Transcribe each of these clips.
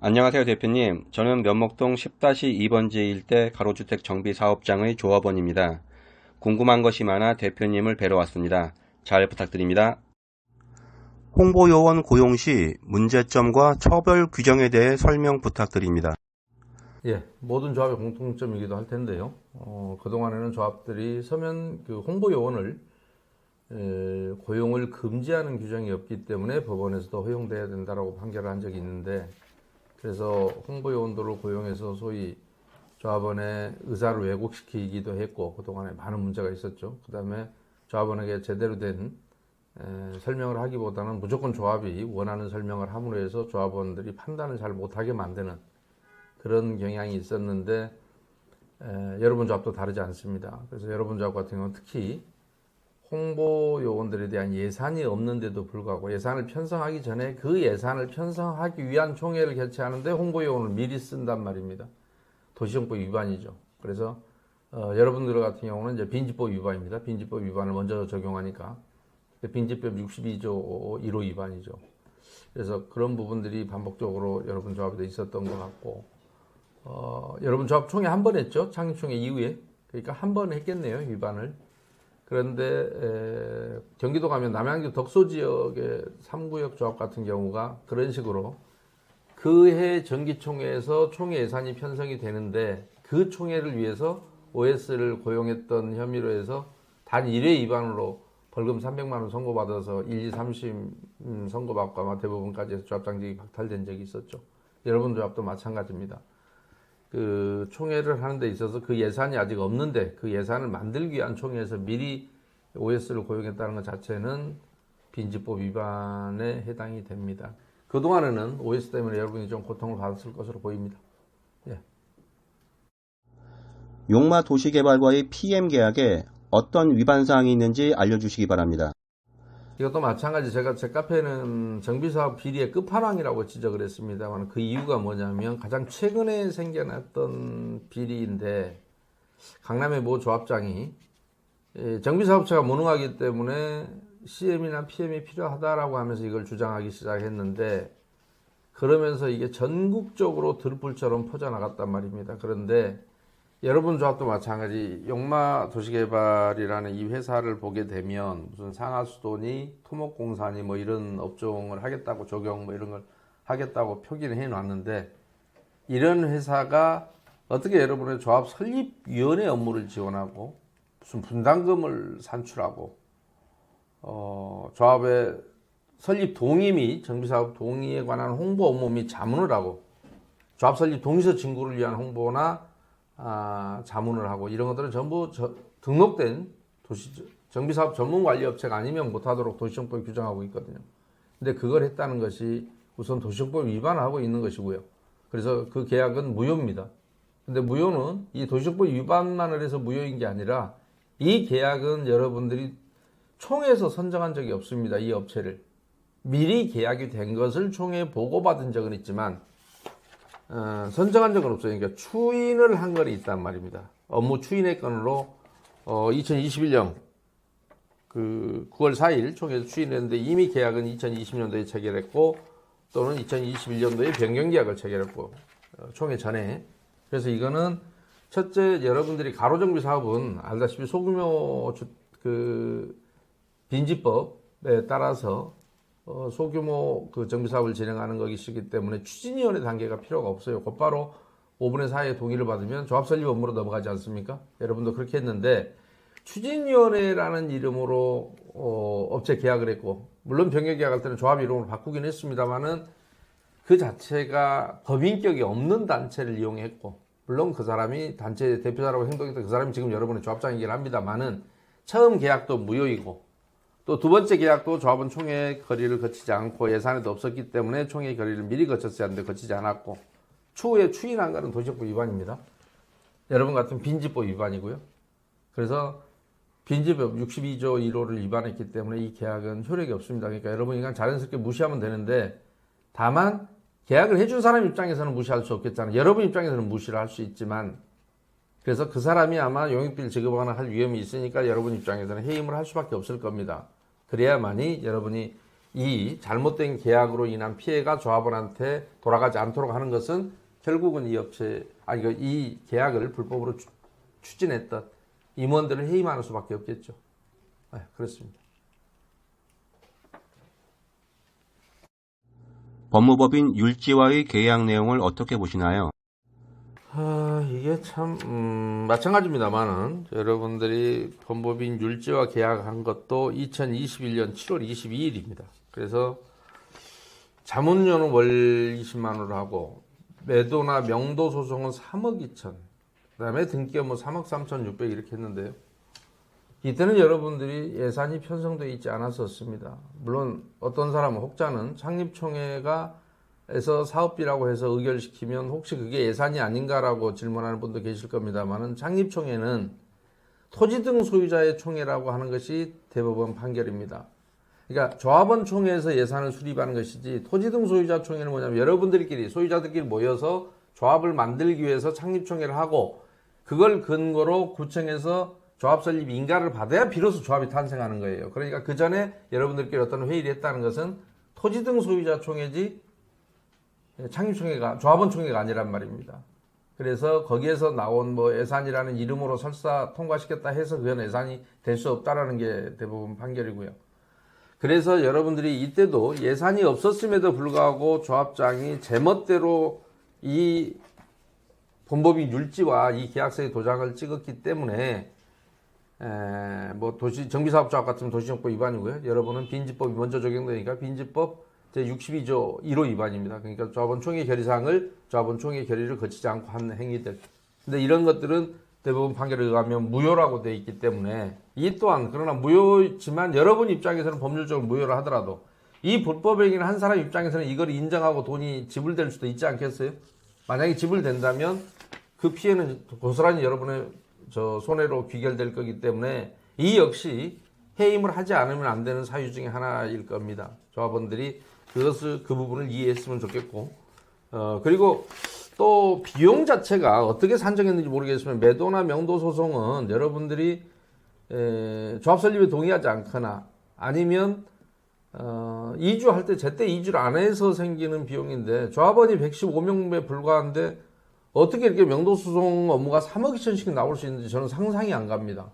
안녕하세요, 대표님. 저는 면목동 10-2번지 일대 가로주택 정비 사업장의 조합원입니다. 궁금한 것이 많아 대표님을 뵈러 왔습니다. 잘 부탁드립니다. 홍보요원 고용 시 문제점과 처벌 규정에 대해 설명 부탁드립니다. 예, 모든 조합의 공통점이기도 할 텐데요. 그동안에는 조합들이 서면 홍보 요원을 고용을 금지하는 규정이 없기 때문에 법원에서도 허용돼야 된다라고 판결을 한 적이 있는데, 그래서 홍보 요원들을 고용해서 소위 조합원의 의사를 왜곡시키기도 했고, 그동안에 많은 문제가 있었죠. 그 다음에 조합원에게 제대로 된 설명을 하기보다는 무조건 조합이 원하는 설명을 함으로 해서 조합원들이 판단을 잘 못하게 만드는 그런 경향이 있었는데, 여러분 조합도 다르지 않습니다. 그래서 여러분 조합 같은 경우는 특히 홍보 요원들에 대한 예산이 없는데도 불구하고 예산을 편성하기 전에 그 예산을 편성하기 위한 총회를 개최하는데 홍보 요원을 미리 쓴단 말입니다. 도시정법 위반이죠. 그래서 여러분들 같은 경우는 이제 빈집법 위반입니다. 빈집법 위반을 먼저 적용하니까 빈집법 62조 1호 위반이죠. 그래서 그런 부분들이 반복적으로 여러분 조합에도 있었던 것 같고, 여러분 조합 총회 한 번 했죠. 창립총회 이후에. 그러니까 한 번 했겠네요, 위반을. 그런데 경기도 가면 남양주 덕소 지역의 3구역 조합 같은 경우가 그런 식으로 그해 정기총회에서 총회 예산이 편성이 되는데, 그 총회를 위해서 OS를 고용했던 혐의로 해서 단 1회 위반으로 벌금 300만 원 선고받아서 1, 2, 3심 선고받고 아마 대법원까지 해서 조합장직이 박탈된 적이 있었죠. 여러분 조합도 마찬가지입니다. 그 총회를 하는 데 있어서 그 예산이 아직 없는데 그 예산을 만들기 위한 총회에서 미리 OS를 고용했다는 것 자체는 빈집법 위반에 해당이 됩니다. 그동안에는 OS 때문에 여러분이 좀 고통을 받았을 것으로 보입니다. 예. 용마 도시개발과의 PM 계약에 어떤 위반 사항이 있는지 알려주시기 바랍니다. 이것도 마찬가지. 제가 제 카페는 정비사업 비리의 끝판왕이라고 지적을 했습니다만, 그 이유가 뭐냐면 가장 최근에 생겨났던 비리인데, 강남의 모 조합장이 정비사업체가 무능하기 때문에 CM이나 PM이 필요하다라고 하면서 이걸 주장하기 시작했는데, 그러면서 이게 전국적으로 들불처럼 퍼져나갔단 말입니다. 그런데 여러분 조합도 마찬가지. 용마 도시개발이라는 이 회사를 보게 되면 무슨 상하수도니 토목공사니 뭐 이런 업종을 하겠다고 적용 뭐 이런 걸 하겠다고 표기를 해놨는데, 이런 회사가 어떻게 여러분의 조합 설립위원회 업무를 지원하고 무슨 분담금을 산출하고 조합의 설립 동의 및 정비사업 동의에 관한 홍보 업무 및 자문을 하고, 조합 설립 동의서 진구를 위한 홍보나 자문을 하고, 이런 것들은 전부 등록된 정비사업 전문관리업체가 아니면 못하도록 도시정법이 규정하고 있거든요. 근데 그걸 했다는 것이 우선 도시정법 위반을 하고 있는 것이고요. 그래서 그 계약은 무효입니다. 근데 무효는 이 도시정법 위반만을 해서 무효인 게 아니라, 이 계약은 여러분들이 총회에서 선정한 적이 없습니다. 이 업체를 미리 계약이 된 것을 총회에 보고받은 적은 있지만 선정한 적은 없어요. 그러니까 추인을 한 건이 있단 말입니다. 업무 추인의 건으로 2021년 9월 4일 총회에서 추인했는데, 이미 계약은 2020년도에 체결했고 또는 2021년도에 변경 계약을 체결했고, 총회 전에. 그래서 이거는 첫째, 여러분들이 가로정비 사업은 알다시피 소규모 빈집법에 따라서 소규모 정비 사업을 진행하는 것이기 때문에 추진위원회 단계가 필요가 없어요. 곧바로 5분의 4의 동의를 받으면 조합 설립 업무로 넘어가지 않습니까? 여러분도 그렇게 했는데, 추진위원회라는 이름으로 업체 계약을 했고, 물론 변경 계약할 때는 조합 이름으로 바꾸긴 했습니다만은 그 자체가 법인격이 없는 단체를 이용했고, 물론 그 사람이 단체 대표자라고 행동했던 그 사람이 지금 여러분의 조합장이긴 합니다만은 처음 계약도 무효이고, 또 두 번째 계약도 조합은 총회 거리를 거치지 않고 예산에도 없었기 때문에 총회 거리를 미리 거쳤어야 하는데 거치지 않았고, 추후에 추인한 것은 도시정법 위반입니다. 여러분 같은 빈집법 위반이고요. 그래서 빈집법 62조 1호를 위반했기 때문에 이 계약은 효력이 없습니다. 그러니까 여러분이 그냥 자연스럽게 무시하면 되는데, 다만 계약을 해준 사람 입장에서는 무시할 수 없겠잖아요. 여러분 입장에서는 무시를 할 수 있지만, 그래서 그 사람이 아마 용역비를 지급하거나 할 위험이 있으니까 여러분 입장에서는 해임을 할 수밖에 없을 겁니다. 그래야만이 여러분이 이 잘못된 계약으로 인한 피해가 조합원한테 돌아가지 않도록 하는 것은 결국은 이 계약을 불법으로 추진했던 임원들을 해임하는 수밖에 없겠죠. 네, 그렇습니다. 법무법인 율지와의 계약 내용을 어떻게 보시나요? 이게 참 마찬가지입니다만은 여러분들이 법무법인 율지와 계약한 것도 2021년 7월 22일입니다. 그래서 자문료는 월 20만 원으로 하고 매도나 명도 소송은 3억 2천, 그다음에 등기업무 3억 3,600 이렇게 했는데요. 이때는 여러분들이 예산이 편성되어 있지 않았었습니다. 물론 어떤 사람은 혹자는 창립총회가 에서 사업비라고 해서 의결시키면 혹시 그게 예산이 아닌가라고 질문하는 분도 계실 겁니다만은 창립총회는 토지 등 소유자의 총회라고 하는 것이 대법원 판결입니다. 그러니까 조합원 총회에서 예산을 수립하는 것이지 토지 등 소유자 총회는 뭐냐면 여러분들끼리 소유자들끼리 모여서 조합을 만들기 위해서 창립총회를 하고 그걸 근거로 구청에서 조합 설립 인가를 받아야 비로소 조합이 탄생하는 거예요. 그러니까 그 전에 여러분들끼리 어떤 회의를 했다는 것은 토지 등 소유자 총회지 창립총회가 조합원 총회가 아니란 말입니다. 그래서 거기에서 나온 뭐 예산이라는 이름으로 설사 통과시켰다 해서 그건 예산이 될 수 없다라는 게 대부분 판결이고요. 그래서 여러분들이 이때도 예산이 없었음에도 불구하고 조합장이 제멋대로 이 본법인 율지와 이 계약서에 도장을 찍었기 때문에 뭐 정비사업조합 같은 도시정법 위반이고요. 여러분은 빈집법이 먼저 적용되니까 빈집법 제62조 1호 위반입니다. 그러니까 조합원 총회 결의사항을 조합원 총회 결의를 거치지 않고 한 행위들. 근데 이런 것들은 대부분 판결에 의하면 무효라고 되어 있기 때문에 이 또한 그러나 무효지만 여러분 입장에서는 법률적으로 무효를 하더라도 이 불법행위를 한 사람 입장에서는 이걸 인정하고 돈이 지불될 수도 있지 않겠어요? 만약에 지불된다면 그 피해는 고스란히 여러분의 손해로 귀결될 거기 때문에 이 역시 해임을 하지 않으면 안 되는 사유 중에 하나일 겁니다. 조합원들이 그 부분을 이해했으면 좋겠고, 그리고 또 비용 자체가 어떻게 산정했는지 모르겠지만 매도나 명도 소송은 여러분들이 조합 설립에 동의하지 않거나 아니면 이주할 때 제때 이주를 안 해서 생기는 비용인데 조합원이 115명에 불과한데 어떻게 이렇게 명도 소송 업무가 3억 2천씩 나올 수 있는지 저는 상상이 안 갑니다.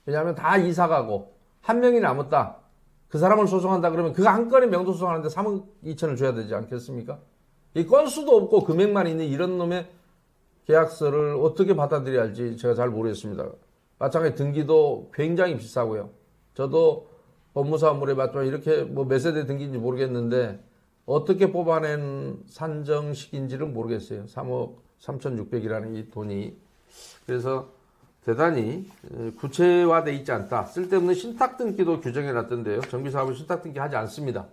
왜냐하면 다 이사 가고 한 명이 남았다. 그 사람을 소송한다 그러면 그 한 건에 명도 소송하는데 3억 2천을 줘야 되지 않겠습니까? 이 건수도 없고 금액만 있는 이런 놈의 계약서를 어떻게 받아들여야 할지 제가 잘 모르겠습니다. 마찬가지 등기도 굉장히 비싸고요. 저도 법무사업물에 맞죠. 이렇게 뭐 몇 세대 등기인지 모르겠는데 어떻게 뽑아낸 산정식인지를 모르겠어요. 3억 3,600이라는 이 돈이. 그래서 대단히 구체화되어 있지 않다. 쓸데없는 신탁등기도 규정해 놨던데요. 정비사업은 신탁등기 하지 않습니다.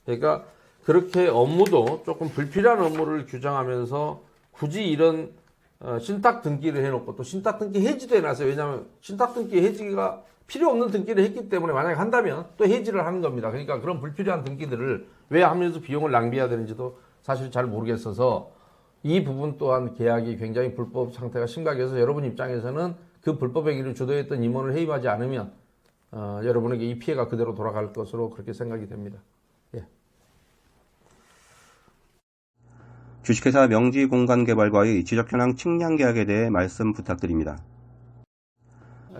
그러니까 그렇게 업무도 조금 불필요한 업무를 규정하면서 굳이 이런 신탁등기를 해놓고 또 신탁등기 해지도 해놨어요. 왜냐하면 신탁등기 해지가 필요 없는 등기를 했기 때문에 만약에 한다면 또 해지를 하는 겁니다. 그러니까 그런 불필요한 등기들을 왜 하면서 비용을 낭비해야 되는지도 사실 잘 모르겠어서 이 부분 또한 계약이 굉장히 불법 상태가 심각해서 여러분 입장에서는 그 불법 행위를 주도했던 임원을 해임하지 않으면 여러분에게 이 피해가 그대로 돌아갈 것으로 그렇게 생각이 됩니다. 예. 주식회사 명지공간개발과의 지적현황 측량 계약에 대해 말씀 부탁드립니다.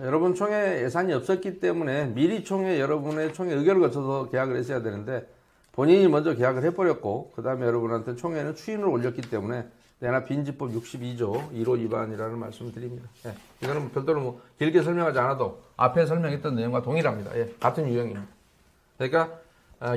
여러분 총회 예산이 없었기 때문에 미리 여러분의 총회 의결을 거쳐서 계약을 했어야 되는데 본인이 먼저 계약을 해버렸고 그 다음에 여러분한테 총회는 추인을 올렸기 때문에 내나 빈집법 62조 1호 위반이라는 말씀을 드립니다. 예. 이거는 별도로 뭐 길게 설명하지 않아도 앞에 설명했던 내용과 동일합니다. 예. 같은 유형입니다. 그러니까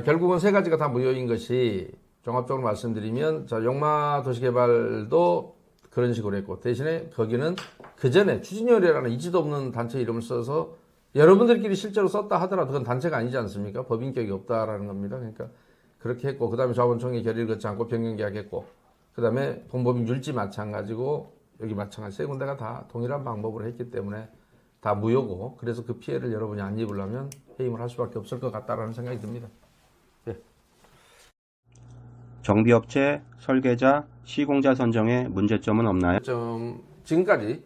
결국은 세 가지가 다 무효인 것이 종합적으로 말씀드리면 영마도시개발도 그런 식으로 했고 대신에 거기는 그 전에 추진위원회라는 있지도 없는 단체 이름을 써서 여러분들끼리 실제로 썼다 하더라도 그건 단체가 아니지 않습니까? 법인격이 없다라는 겁니다. 그러니까 그렇게 했고 그 다음에 조합원총회 결의를 거치 않고 변경계약했고 그 다음에 본법인 율지 마찬가지고 여기 마찬가지 세 군데가 다 동일한 방법으로 했기 때문에 다 무효고 그래서 그 피해를 여러분이 안 입으려면 해임을 할 수밖에 없을 것 같다라는 생각이 듭니다. 예. 정비업체, 설계자, 시공자 선정에 문제점은 없나요? 지금까지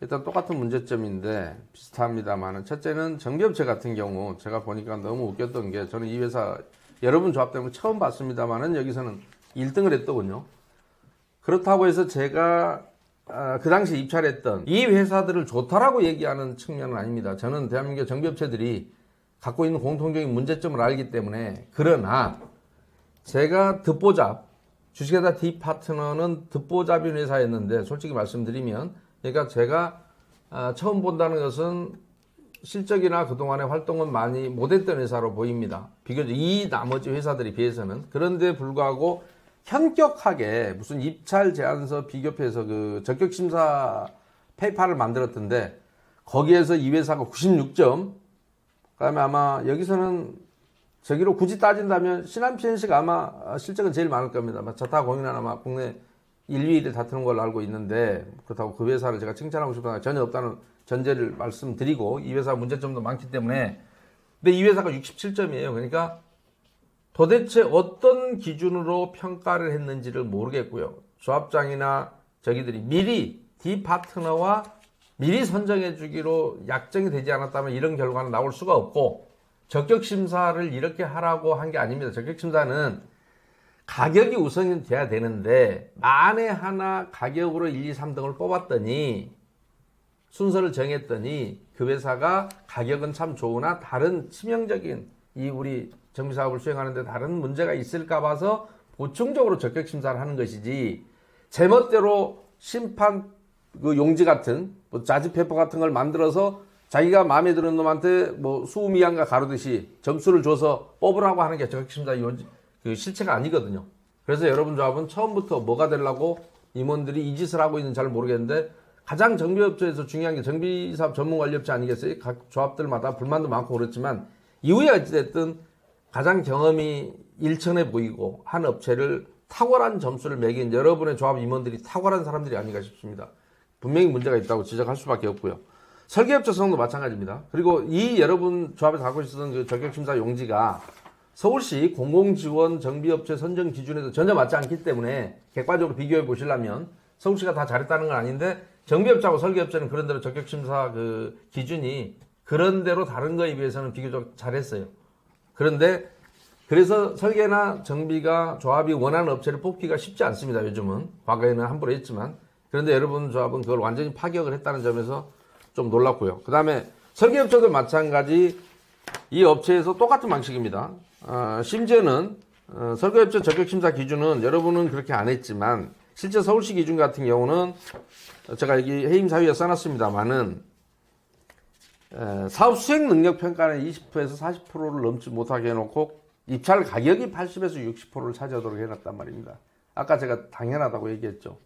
일단 똑같은 문제점인데 비슷합니다만은 첫째는 정비업체 같은 경우 제가 보니까 너무 웃겼던 게 저는 이 회사 여러분 조합 때문에 처음 봤습니다만은 여기서는 1등을 했더군요. 그렇다고 해서 제가 그 당시 입찰했던 이 회사들을 좋다라고 얘기하는 측면은 아닙니다. 저는 대한민국 정비업체들이 갖고 있는 공통적인 문제점을 알기 때문에. 그러나 제가 듣보잡, 주식회사 D파트너는 듣보잡인 회사였는데 솔직히 말씀드리면, 그러니까 제가 처음 본다는 것은 실적이나 그동안의 활동은 많이 못했던 회사로 보입니다. 비교적 이 나머지 회사들에 비해서는. 그런데 불구하고 현격하게 무슨 입찰 제안서 비교표에서 그 적격심사 페이퍼를 만들었던데, 거기에서 이 회사가 96점, 그다음에 아마 여기서는 저기로 굳이 따진다면 신한 PNC가 아마 실적은 제일 많을 겁니다. 자타 공인은 아마 국내 1, 2위를 다투는 걸로 알고 있는데, 그렇다고 그 회사를 제가 칭찬하고 싶은 건 전혀 없다는 전제를 말씀드리고, 이 회사 문제점도 많기 때문에. 근데 이 회사가 67점이에요. 그러니까 도대체 어떤 기준으로 평가를 했는지를 모르겠고요. 조합장이나 저기들이 미리 D파트너와 미리 선정해 주기로 약정이 되지 않았다면 이런 결과는 나올 수가 없고, 적격심사를 이렇게 하라고 한 게 아닙니다. 적격심사는 가격이 우선이 돼야 되는데, 만에 하나 가격으로 1, 2, 3등을 뽑았더니, 순서를 정했더니 그 회사가 가격은 참 좋으나 다른 치명적인 이 우리 정비사업을 수행하는데 다른 문제가 있을까 봐서 보충적으로 적격심사를 하는 것이지, 제멋대로 심판 그 용지 같은 뭐 자지페퍼 같은 걸 만들어서 자기가 마음에 드는 놈한테 뭐 수미양과 가르듯이 점수를 줘서 뽑으라고 하는 게 적격심사 그 실체가 아니거든요. 그래서 여러분 조합은 처음부터 뭐가 되려고 임원들이 이 짓을 하고 있는지 잘 모르겠는데, 가장 정비업체에서 중요한 게 정비사업 전문관리업체 아니겠어요? 각 조합들마다 불만도 많고 그렇지만, 이후에 어찌됐든 가장 경험이 일천해 보이고 한 업체를 탁월한 점수를 매긴 여러분의 조합 임원들이 탁월한 사람들이 아닌가 싶습니다. 분명히 문제가 있다고 지적할 수밖에 없고요. 설계업체 성도 마찬가지입니다. 그리고 이 여러분 조합에서 갖고 있었던 그 적격심사 용지가 서울시 공공지원 정비업체 선정 기준에도 전혀 맞지 않기 때문에, 객관적으로 비교해 보시려면 서울시가 다 잘했다는 건 아닌데, 정비업체하고 설계업체는 그런대로 적격심사 그 기준이 그런대로 다른 거에 비해서는 비교적 잘했어요. 그런데 그래서 설계나 정비가 조합이 원하는 업체를 뽑기가 쉽지 않습니다. 요즘은. 과거에는 함부로 했지만. 그런데 여러분 조합은 그걸 완전히 파격을 했다는 점에서 좀 놀랐고요. 그 다음에 설계업체도 마찬가지 이 업체에서 똑같은 방식입니다. 심지어는 설계업체 적격심사 기준은 여러분은 그렇게 안 했지만, 실제 서울시 기준 같은 경우는 제가 여기 해임 사유에 써놨습니다만은, 사업 수행 능력 평가는 20%에서 40%를 넘지 못하게 해놓고 입찰 가격이 80에서 60%를 차지하도록 해놨단 말입니다. 아까 제가 당연하다고 얘기했죠.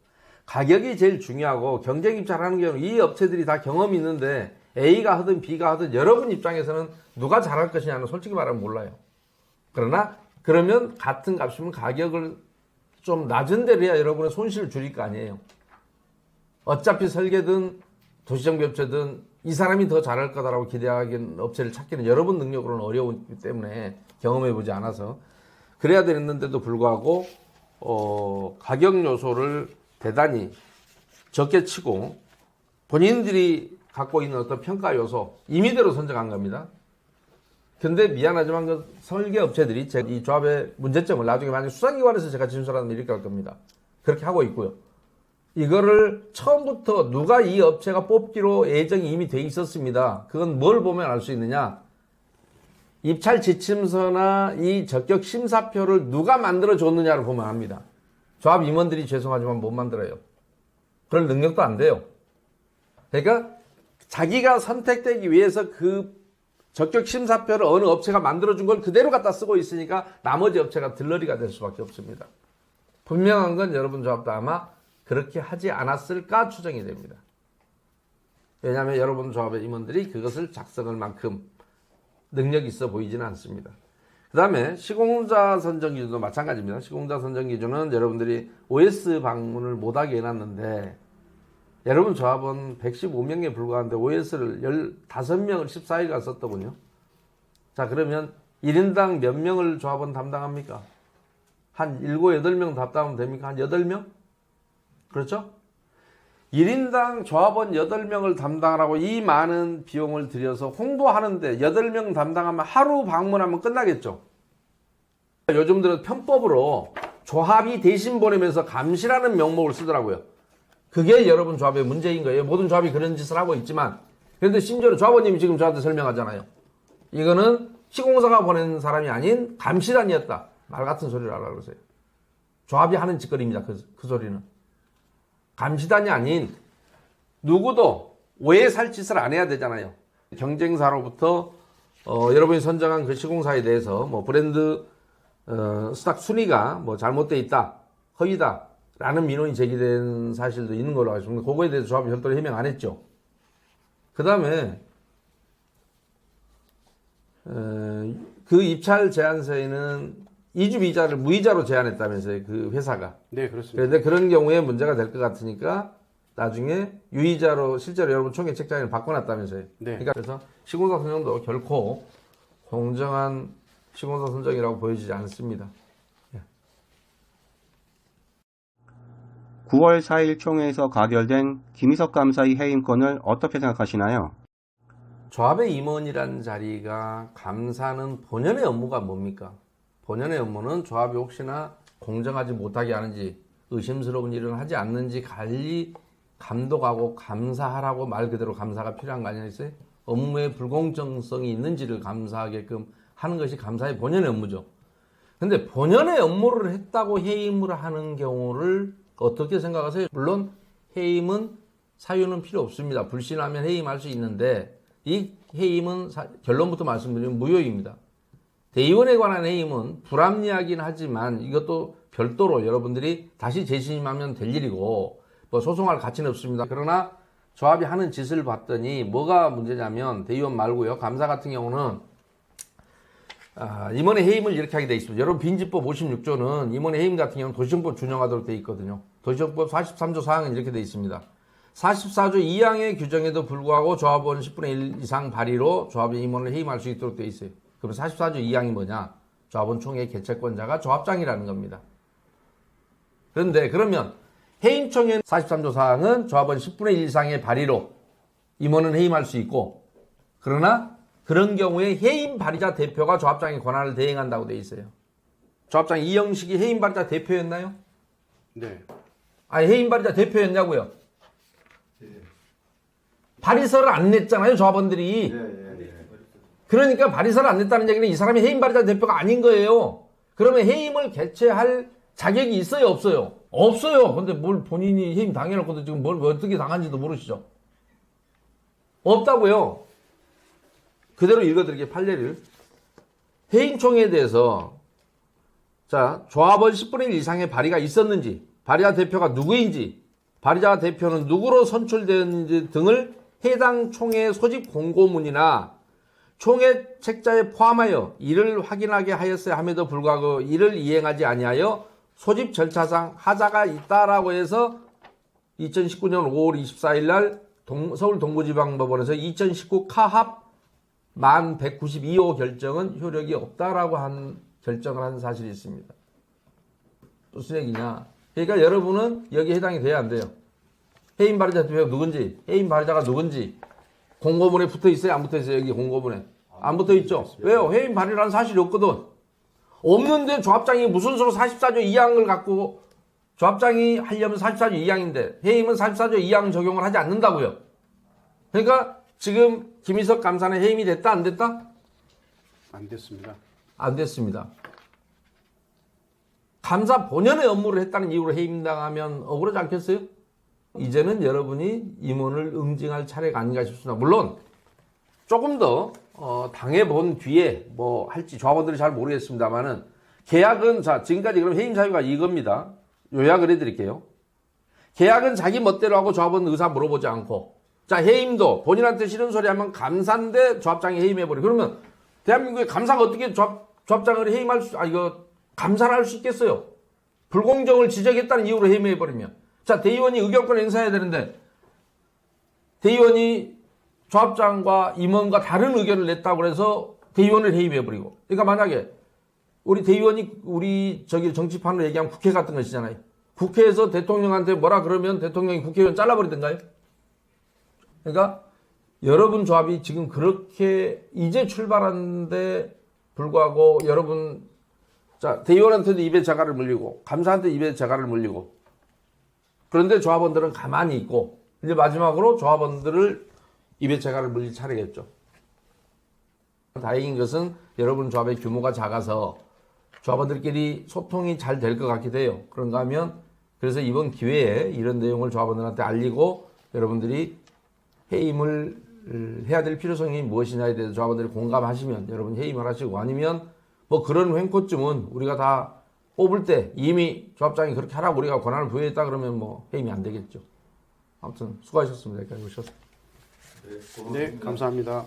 가격이 제일 중요하고, 경쟁 입찰하는 경우는 이 업체들이 다 경험이 있는데 A가 하든 B가 하든 여러분 입장에서는 누가 잘할 것이냐는 솔직히 말하면 몰라요. 그러면 같은 값이면 가격을 좀 낮은 데로 해야 여러분의 손실을 줄일 거 아니에요. 어차피 설계든 도시정비업체든 이 사람이 더 잘할 거다라고 기대하기는, 업체를 찾기는 여러분 능력으로는 어려우기 때문에, 경험해보지 않아서. 그래야 되는데도 불구하고 가격 요소를 대단히 적게 치고 본인들이 갖고 있는 어떤 평가 요소 임의대로 선정한 겁니다. 근데 미안하지만 그 설계업체들이 이 조합의 문제점을 나중에 만약 수사기관에서 제가 진술하면 이렇게 할 겁니다. 그렇게 하고 있고요. 이거를 처음부터 누가 이 업체가 뽑기로 예정이 이미 돼 있었습니다. 그건 뭘 보면 알 수 있느냐? 입찰 지침서나 이 적격 심사표를 누가 만들어 줬느냐를 보면 압니다. 조합 임원들이 죄송하지만 못 만들어요. 그럴 능력도 안 돼요. 그러니까 자기가 선택되기 위해서 그 적격 심사표를 어느 업체가 만들어 준 걸 그대로 갖다 쓰고 있으니까 나머지 업체가 들러리가 될 수밖에 없습니다. 분명한 건 여러분 조합도 아마 그렇게 하지 않았을까 추정이 됩니다. 왜냐하면 여러분 조합의 임원들이 그것을 작성할 만큼 능력이 있어 보이지는 않습니다. 그 다음에 시공자 선정 기준도 마찬가지입니다. 시공자 선정 기준은 여러분들이 OS 방문을 못하게 해놨는데, 여러분 조합은 115명에 불과한데 OS를 15명을 14일간 썼더군요. 자, 그러면 1인당 몇 명을 조합은 담당합니까? 한 7, 8명 담당하면 됩니까? 한 8명? 그렇죠? 1인당 조합원 8명을 담당하라고 이 많은 비용을 들여서 홍보하는데 8명 담당하면 하루 방문하면 끝나겠죠? 요즘 들어 편법으로 조합이 대신 보내면서 감시라는 명목을 쓰더라고요. 그게 여러분 조합의 문제인 거예요. 모든 조합이 그런 짓을 하고 있지만, 그런데 심지어 조합원님이 지금 저한테 설명하잖아요. 이거는 시공사가 보낸 사람이 아닌 감시단이었다. 말 같은 소리를 하려고 그러세요. 조합이 하는 짓거리입니다. 그 소리는. 감시단이 아닌 누구도 오해 살 짓을 안 해야 되잖아요. 경쟁사로부터 여러분이 선정한 그 시공사에 대해서 뭐 브랜드 스탁 순위가 뭐 잘못되어 있다, 허위다 라는 민원이 제기된 사실도 있는 걸로 알고 있습니다. 그거에 대해서 조합이 별도로 해명 안 했죠. 그 다음에 그 입찰 제안서에는 2주 비자를 무이자로 제안했다면서요. 그 회사가. 네, 그렇습니다. 그런데 그런 경우에 문제가 될 것 같으니까 나중에 유이자로 실제로 여러분 총액 책자를 바꿔놨다면서요. 네. 그러니까 그래서 시공사 선정도 결코 공정한 시공사 선정이라고 보여지지 않습니다. 9월 4일 총회에서 가결된 김희석 감사의 해임권을 어떻게 생각하시나요? 조합의 임원이라는 자리가 감사는 본연의 업무가 뭡니까? 본연의 업무는 조합이 혹시나 공정하지 못하게 하는지 의심스러운 일을 하지 않는지 관리, 감독하고 감사하라고 말 그대로 감사가 필요한 거 아니겠어요? 업무에 불공정성이 있는지를 감사하게끔 하는 것이 감사의 본연의 업무죠. 근데 본연의 업무를 했다고 해임을 하는 경우를 어떻게 생각하세요? 물론 해임은 사유는 필요 없습니다. 불신하면 해임할 수 있는데 이 해임은 결론부터 말씀드리면 무효입니다. 대의원에 관한 해임은 불합리하긴 하지만 이것도 별도로 여러분들이 다시 재신임하면 될 일이고 뭐 소송할 가치는 없습니다. 그러나 조합이 하는 짓을 봤더니 뭐가 문제냐면 대의원 말고요. 감사 같은 경우는 임원의 해임을 이렇게 하게 돼 있습니다. 여러분 빈집법 56조는 임원의 해임 같은 경우는 도시정법 준용하도록 돼 있거든요. 도시정법 43조 4항은 이렇게 돼 있습니다. 44조 2항의 규정에도 불구하고 조합원 10분의 1 이상 발의로 조합의 임원을 해임할 수 있도록 돼 있어요. 그럼 44조 2항이 뭐냐? 조합원 총회 개최권자가 조합장이라는 겁니다. 그런데 그러면 해임총회 43조 4항은 조합원 10분의 1 이상의 발의로 임원은 해임할 수 있고, 그러나 그런 경우에 해임 발의자 대표가 조합장의 권한을 대행한다고 돼 있어요. 조합장 이영식이 해임 발의자 대표였나요? 네. 아니 해임 발의자 대표였냐고요? 발의서를 안 냈잖아요, 조합원들이. 그러니까 발의서를 안 냈다는 얘기는 이 사람이 해임 발의자 대표가 아닌 거예요. 그러면 해임을 개최할 자격이 있어요, 없어요? 없어요. 근데 뭘 본인이 해임 당해놓고도 지금 뭘 어떻게 당한지도 모르시죠? 없다고요. 그대로 읽어드릴게요, 판례를. 해임총회에 대해서 자, 조합원 10분의 1 이상의 발의가 있었는지, 발의자 대표가 누구인지, 발의자 대표는 누구로 선출되었는지 등을 해당 총회 소집 공고문이나 총회 책자에 포함하여 이를 확인하게 하였어야 함에도 불구하고 이를 이행하지 아니하여 소집 절차상 하자가 있다라고 해서 2019년 5월 24일 날 서울 동부지방법원에서 2019 카합 만 192호 결정은 효력이 없다라고 한 결정을 한 사실이 있습니다. 무슨 얘기냐? 그러니까 여러분은 여기에 해당이 돼야 안 돼요. 해임 발의자 대표가 누군지, 해임 발의자가 누군지 공고문에 붙어 있어요? 안 붙어 있어요? 여기 공고문에 안 붙어 있죠? 왜요? 해임 발의라는 사실이 없거든. 없는데 조합장이 무슨 수로 44조 2항을 갖고 조합장이 하려면 44조 2항인데 해임은 44조 2항 적용을 하지 않는다고요. 그러니까 지금 김희석 감사는 해임이 됐다, 안 됐다? 안 됐습니다. 안 됐습니다. 감사 본연의 업무를 했다는 이유로 해임당하면 억울하지 않겠어요? 이제는 여러분이 임원을 응징할 차례가 아닌가 싶습니다. 물론 조금 더 당해본 뒤에 뭐 할지 조합원들이 잘 모르겠습니다만은 계약은 자 지금까지 그럼 해임 사유가 이겁니다. 요약을 해드릴게요. 계약은 자기 멋대로 하고 조합원 의사 물어보지 않고, 자 해임도 본인한테 싫은 소리 하면 감사인데 조합장이 해임해버려. 그러면 대한민국의 감사가 어떻게 조합장을 해임할 수, 이거 감사를 할 수 있겠어요? 불공정을 지적했다는 이유로 해임해버리면. 자, 대의원이 의결권 행사해야 되는데, 대의원이 조합장과 임원과 다른 의견을 냈다고 해서 대의원을 해임해버리고. 그러니까 만약에 우리 대의원이 우리 정치판으로 얘기하면 국회 같은 것이잖아요. 국회에서 대통령한테 뭐라 그러면 대통령이 국회의원 잘라버리던가요? 그러니까 여러분 조합이 지금 그렇게 이제 출발하는데 불구하고 여러분 자, 대의원한테도 입에 자갈을 물리고 감사한테 입에 자갈을 물리고 그런데 조합원들은 가만히 있고 이제 마지막으로 조합원들을 입에 자갈을 물릴 차례겠죠. 다행인 것은 여러분 조합의 규모가 작아서 조합원들끼리 소통이 잘 될 것 같기도 해요. 그런가 하면 그래서 이번 기회에 이런 내용을 조합원들한테 알리고 여러분들이 해임을 해야 될 필요성이 무엇이냐에 대해서 조합원들이 공감하시면 여러분 해임을 하시고 아니면 뭐 그런 횡포쯤은 우리가 다 뽑을 때 이미 조합장이 그렇게 하라고 우리가 권한을 부여했다 그러면 뭐 해임이 안 되겠죠. 아무튼 수고하셨습니다. 여기까지 오셨습니다. 네, 감사합니다.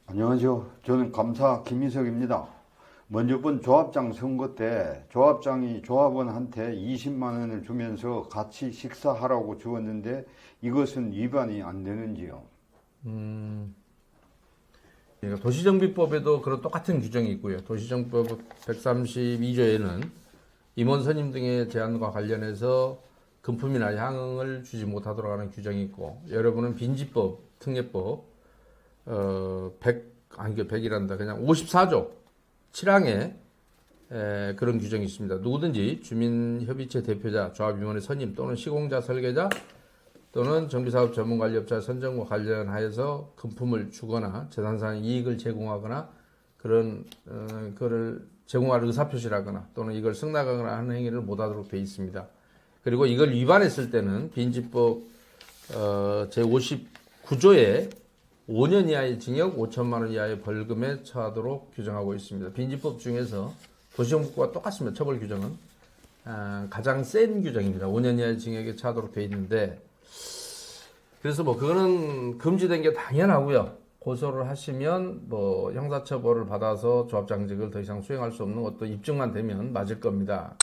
안녕하세요. 저는 감사 김희석입니다. 먼저 본 조합장 선거 때 조합장이 조합원한테 20만 원을 주면서 같이 식사하라고 주었는데 이것은 위반이 안 되는지요? 그러니까 도시정비법에도 그런 똑같은 규정이 있고요. 도시정비법 132조에는 임원 선임 등의 제한과 관련해서 금품이나 향응을 주지 못하도록 하는 규정이 있고 여러분은 빈지법, 특례법 100이란다. 그냥 54조 7항에 그런 규정이 있습니다. 누구든지 주민협의체 대표자, 조합위원회 선임 또는 시공자, 설계자 또는 정비사업 전문관리업자 선정과 관련하여서 금품을 주거나 재산상 이익을 제공하거나 그런 그를 제공할 의사표시라거나 또는 이걸 승낙하거나 하는 행위를 못하도록 되어 있습니다. 그리고 이걸 위반했을 때는 빈지법 제59조에 5년 이하의 징역 5천만 원 이하의 벌금에 처하도록 규정하고 있습니다. 빈지법 중에서 도시정비법과 똑같습니다. 처벌 규정은 가장 센 규정입니다. 5년 이하의 징역에 처하도록 되어 있는데 그래서 뭐 그거는 금지된 게 당연하고요. 고소를 하시면 뭐 형사처벌을 받아서 조합장직을 더 이상 수행할 수 없는 것도 입증만 되면 맞을 겁니다.